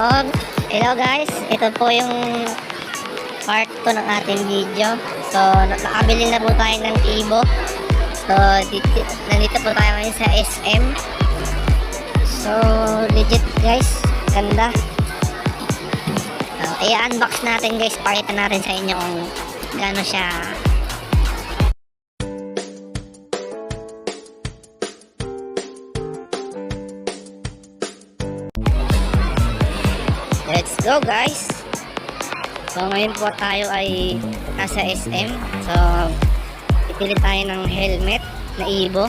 Hello guys, ito po yung part 2 ng ating video. So, nakabili na po tayo ng Tibo. So, nandito po tayo ngayon sa SM. So, legit guys, ganda. So, i-unbox natin guys, pakita natin sa inyo kung gaano siya. Let's go guys. So ngayon po tayo ay nasa SM. So pipili tayo ng helmet na Evo.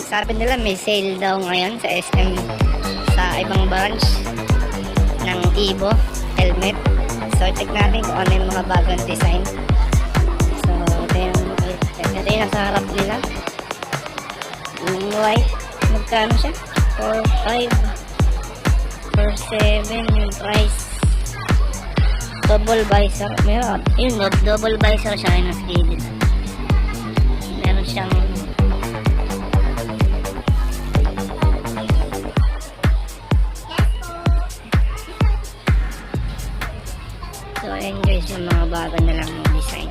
Sabi nila may sale daw ngayon sa SM sa ibang branch ng Evo helmet. So check natin kung ano yung mga bagong design. So ito yung nasa harap nila. Yung white, magkano siya? 4.7 yung price. Double visor. Meron. Yun, double visor siya ay nasa gilid. Meron siyang so ayan guys yung mga bago na lang yung design.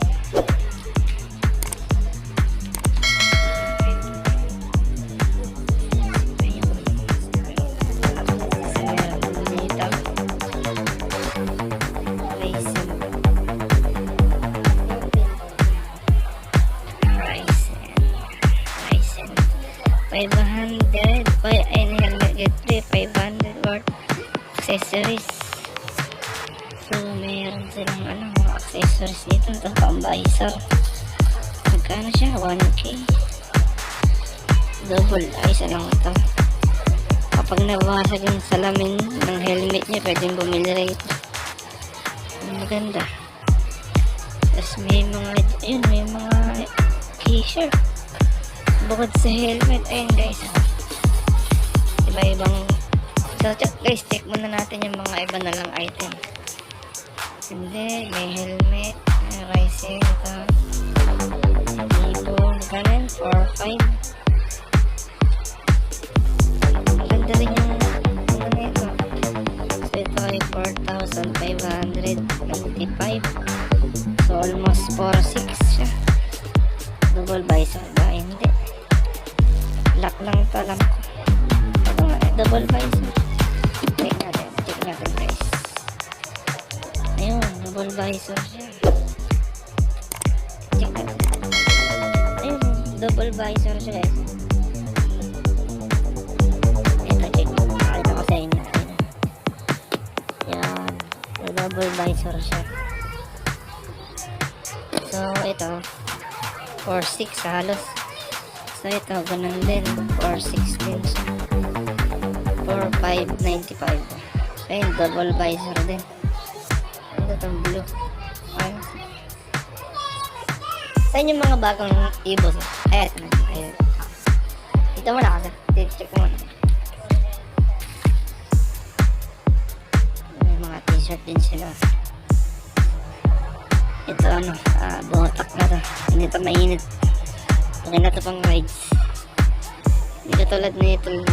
Accessories. So meron silang mga accessories dito. Ito pang visor. Magkano siya? 1K. Double eyes lang ito. Kapag nabasag yung salamin ng helmet niya, pwedeng bumili rito. Maganda. Tapos may mga t-shirt bukod sa helmet. Ayun guys, iba-ibang. So guys, check muna natin yung mga iba na lang item. Hindi, may helmet, may rising, ito dito, ganun, 4.5. Maganda rin yung ito. So ito ay 4,595. So almost 4.6 siya. Double visor ba? Hindi, lock lang ito, alam ko. Double visor. Check natin guys. Ayun, double visor siya. Check natin. Ayun, double visor siya guys. Ito, check. Pakita ko sa inyo. Yan, double visor siya. So ito 4.6 halos. So ito, ganun din, 4.6 din siya. 4,595. Ayun, double visor din. Ito itong blue. Ayun. Saan yung mga bagong Evo? Ayun. Dito muna kasi. Check mo muna. May mga t-shirt din sila. Ito botak na to. Hindi ito mainit. Okay na ito pang rides. Hindi katulad na itong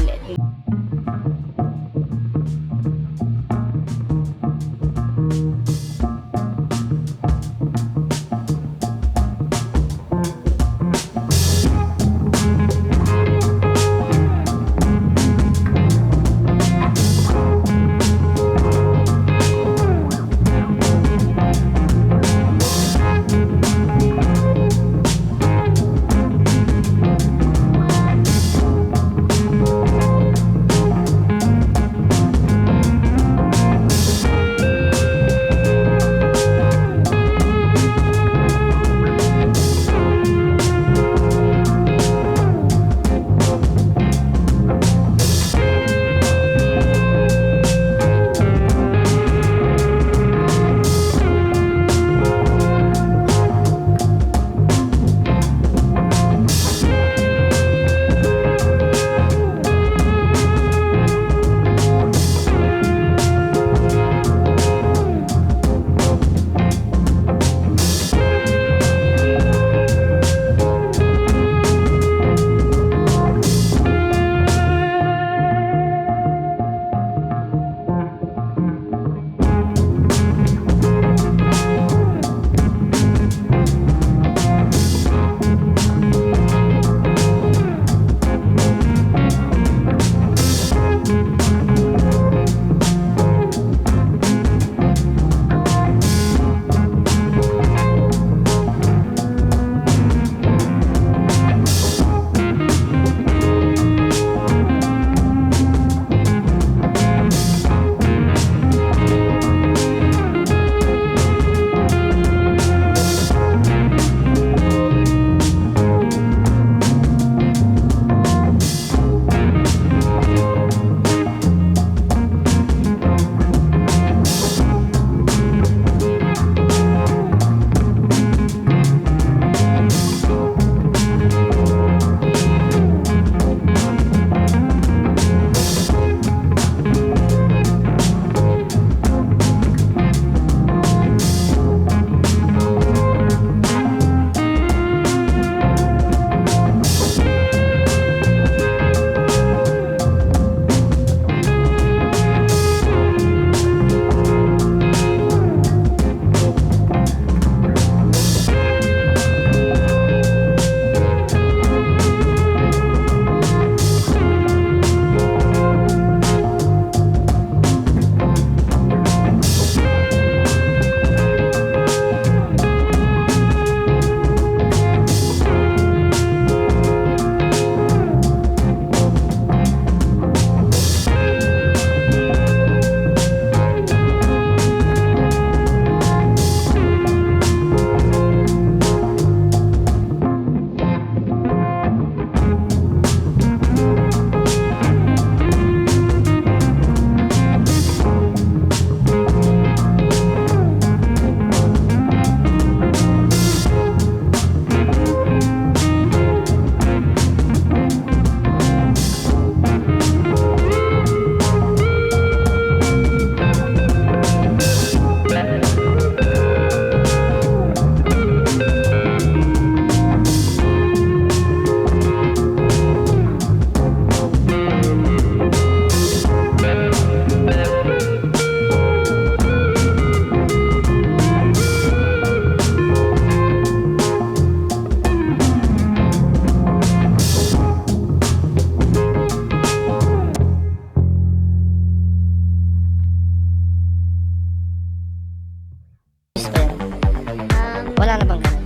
Wala na bang ganun?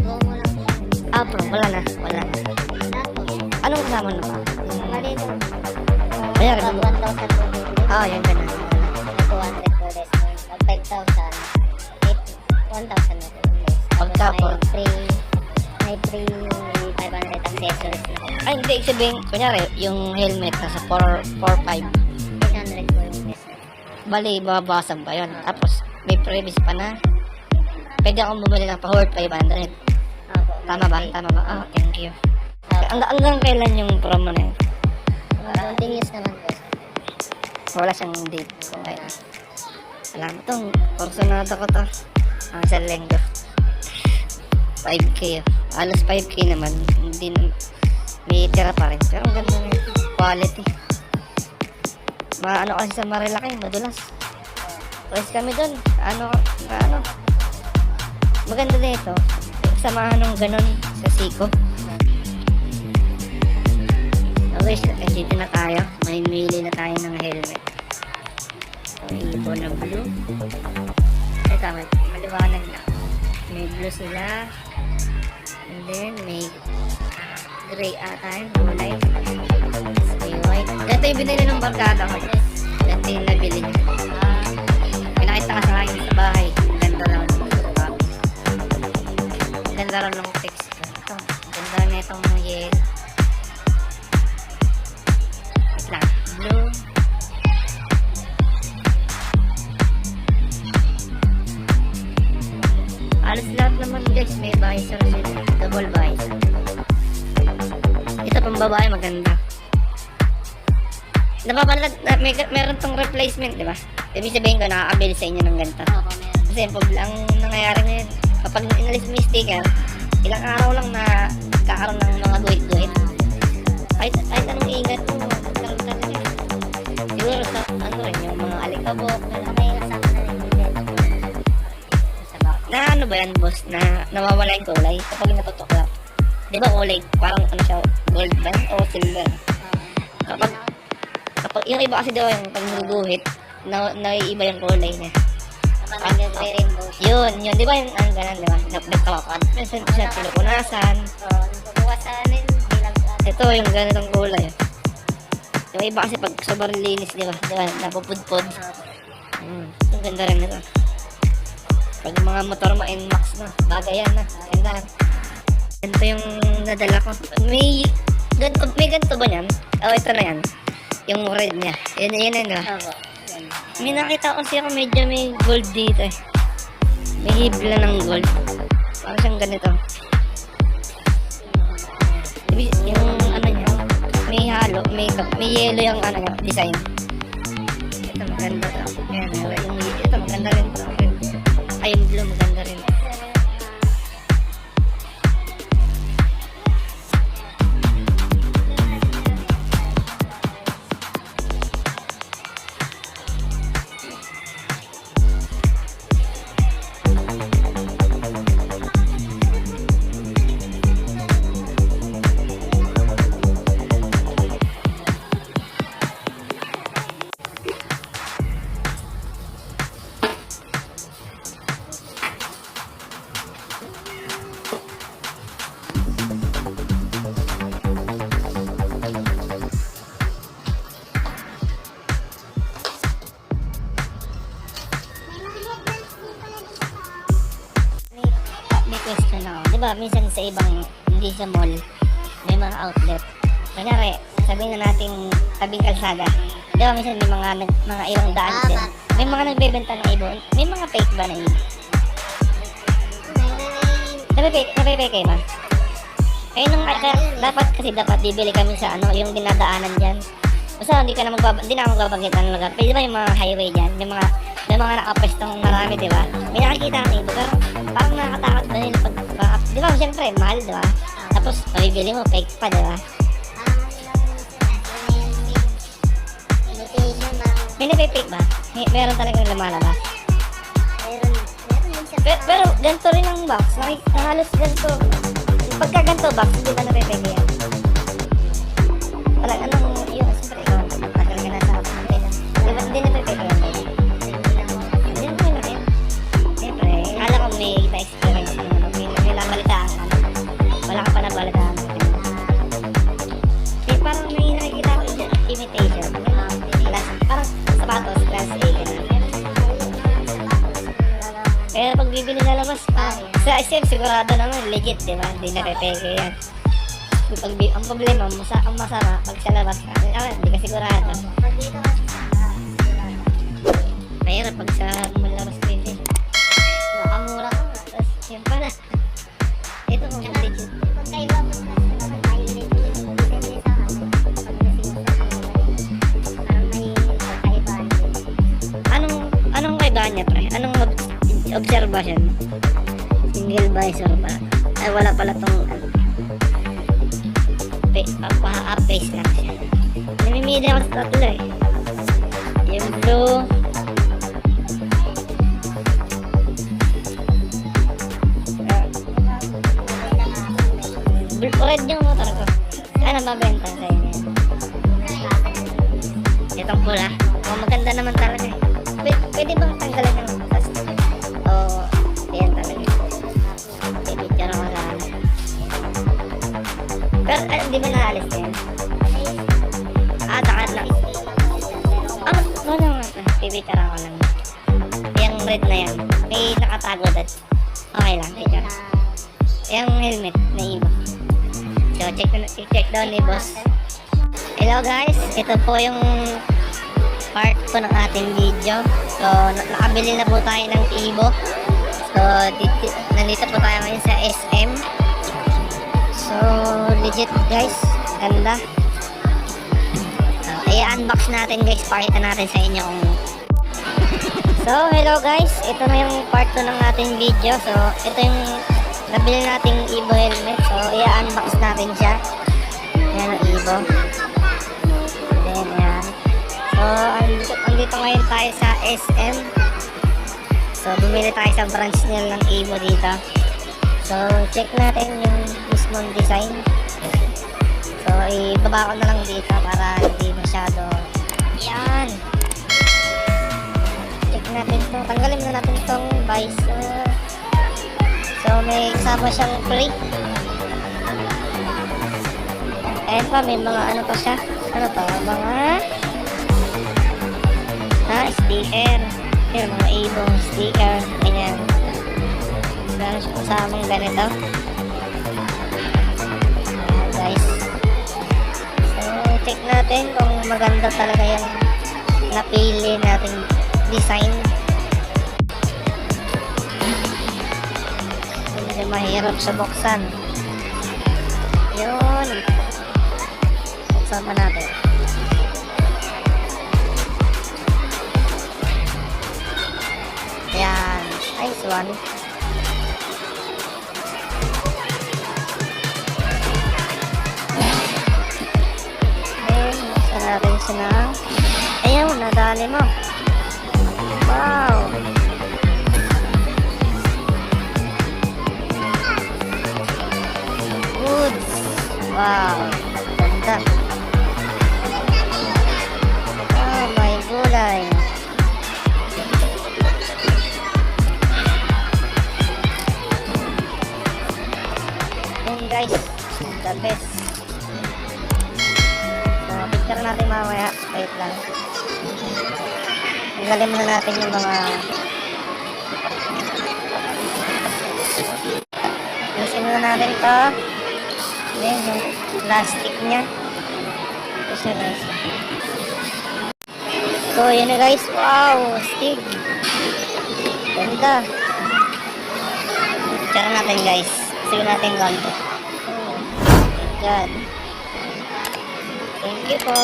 Promo lang po. Ah, pro. Wala na. Wala na. Tapos, Anong kasama na ba? mali doon. Kaya, Pag 1,000 po bibili. Ah, yan ganun. 200 po discount. Pag 5,000, 1,000 na po yung less. Tapos Pagka po. may free 500 accessories na po. Ay, hindi. Ibig sabihin, kunyari, yung helmet nasa 4,500. 800 po yung less. Bali, babasag pa yun. Tapos, may previous pa na. Pwede akong bumili ng pa-worth 500. Opo. Tama ba? Tama ba? Ah, thank you. Hanggang kailan yung promo na yun? Continuous naman po. Wala siyang date. Okay. Alam mo itong personado ko to. Ang isang lenggo. 5K. Alos 5K naman. Hindi na, may tira pa rin. Pero ang ganda na yun. Quality. Ano kasi sa Marilaki, madulas. Pwes kami dun. Ano. Maganda na ito. Samahan ng ganon sa Siko. Okay, so, dito na tayo. May mili na tayo ng helmet. So, ipo na blue. Ay, tama. Maliwanag na. May blue sila. And then, may gray ata yung kulay. Tapos may white. Ganito yung binili ng barkada ko. Ganito yung nabili niya. Pinakita ka sa akin sa bahay. Ganda raw ng ganda raw ng text. Ito. Ganda na itong yellow. Wait lang. Blue. Halos lahat naman guys may visor sila. Double visor. Ito pang babae maganda. Napapalag, meron tong replacement, di ba? Ibig sabihin ko, nakakabili sa inyo ng ganito. Opo, meron. Kasi ang nangyayari ngayon, kapag inalis mo yung sticker, ilang araw lang na kakaroon ng mga guhit-guhit. Kahit anong ingat mo, magkaroon talaga. Siguro sa, ano rin, yung mga alikabok, May kasama na rin yung dead. Sa back. na ano ba yan, boss, na nawawala yung kulay kapag natutuklap. Di ba kulay, parang ano siya, gold ba o silver? Kapag yung iba kasi daw yung pag naguguhit, naiiba yung kulay niya. Kapag nagre-rainbow. Yun, di ba yung ano ganun, di ba? Nagkawakan. Minsan siya pinupunasan. Nabukasan rin bilang Ito yung ganitong kulay. Yung iba kasi pag sobrang linis, di ba? Di ba? Napupudpod. Yung ganda rin nito. Pag mga motor mo NMAX na, bagay yan na. Ganda. Ganito yung nadala ko. May ganito ba yan? Oh, ito na yan. Yung red niya. Yun, di ba? Opo. May nakita ko siya medyo may gold dito eh. May hibla ng gold. Parang siyang ganito. Yung ano niya, may halo, may yellow yung ano niya, design. Ito maganda to. Ayan, ito maganda rin to. Ay, yung blue maganda rin. May question ako. Di ba, minsan sa ibang, hindi sa mall, may mga outlet. Kanyari, sabihin na natin tabing kalsada. Di ba, minsan may mga ibang daan din. May mga nagbebenta ng ibon. May mga fake ba na ibon? Napipeke ba? Eh, dapat bibili kami sa ano, yung dinadaanan dyan. Basta hindi na ako magbabanggit ng lugar. Pwede ba yung mga highway dyan? May mga nakapwestong marami, di ba? May nakikita ng ibo, pero parang nakakatakot ba nila pag di ba, siyempre, mahal, di ba? Tapos, mabibili mo, fake pa, di ba? Imitation lang. May napipake ba? Meron talagang lumalabas. Meron din siya. Pero ganito rin ang box. Halos ganito. Pagka ganito box, hindi ba napipake yan? Wala, anong, yun, siyempre, ikaw, tagal ka na sa antena. Di ba, hindi napipake yan? Hindi naman yun. Siyempre, akala ko may na-explain. balagaan natin. Eh, parang may nakikita ko dyan, imitation. Parang sapatos, class A, gano'n. Kaya pag bibili na labas, sa SM sigurado naman, legit, di ba? Hindi na pepeke yan. Ang problema, ang masama, pag sa labas ka, hindi ka sigurado. Pag dito kasi sa Mahirap pag sa labas ka hindi. nakamura ka. Tapos, yun pa na. Ito kung legit. Pagkaiba mo sa naman mahilig yung depende sa pagdating sa parang may pagkaibaan din. Anong kaibahan niya, pre? Anong observation mo? Single visor pa. Ay, wala pala tong pa-up-face lang siya. Namimili ako sa tatlo eh. Yung blue. Red yung motor ko. Ano mabenta sa inyo? Itong pula. Oh, maganda naman talaga eh. Pwede bang tanggalan ng plastic? Oo, yan talaga. Pipicture ako sa ano. Pero hindi ba naalis yan? Takad lang. Wala nga. Pipicture ako lang. Yung red na yan. May nakatago dad. Okay lang. Picture. Yung helmet na iba. So, check daw ni boss. Hello guys, ito po yung part po ng ating video. So, nakabili na po tayo ng Evo. So, nandito po tayo ngayon sa SM. So, legit guys, ganda. I-unbox natin guys, pakita natin sa inyo kung... So, hello guys, ito na yung part 2 ng ating video. So, ito yung nabili nating Evo helmet. So, i-unbox natin siya. Ayan ang Evo. Then, ayan. So, andito ngayon tayo sa SM. So, bumili tayo sa branch nila ng Evo dito. So, check natin yung mismong design. So, ibaba ko na lang dito para hindi masyado. Ayan. Check natin ito. Tanggalin na natin itong visor. So, may kasama siyang plate. Ayan pa, may mga ano pa siya. Ano to? Mga sticker. Ayan, mga ibong sticker. Ganyan. Meron siya kasamang ganito. Ayan, guys. So, check natin kung maganda talaga yung napili nating design. Medyo mahirap sa buksan. Yun. Buksan pa natin. Ayan. Nice one. Then, buksan natin siya na. Ayun, nadali mo. Wow. Goods. Wow. Ganda. Oh, may gulay. Yan guys. The best. So, picture natin mamaya. Wait lang. Tanggalin muna natin yung mga ayusin muna natin ito. Then yung plastic nya. Ito siya guys. So yun na guys. Wow! Stick! Ganda! Picture natin guys. Sige natin ganito. Oh my god. Thank you po.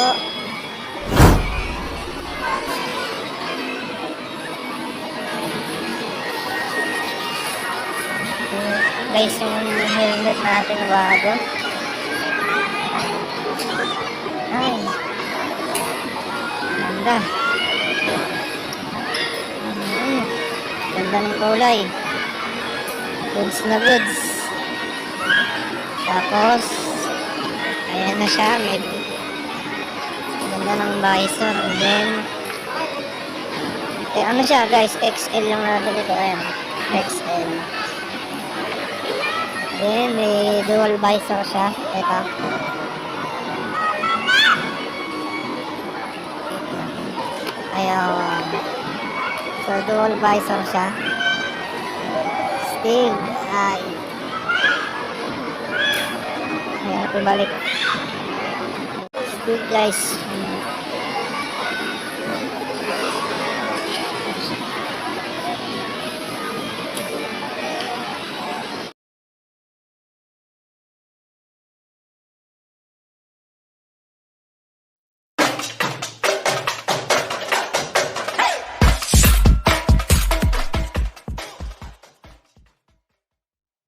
Guys, yung helmet natin bago. Ay. Ganda. Ganda ng kulay. Goods na goods. Tapos, ayan na siya. May ganda ng visor. And then, ano siya guys, XL lang nabili ko. Ayan, XL. Then, may dual visor siya. Ito. Ayun. So, dual visor siya. Still, ay. Ayan, pabalik. Still, guys.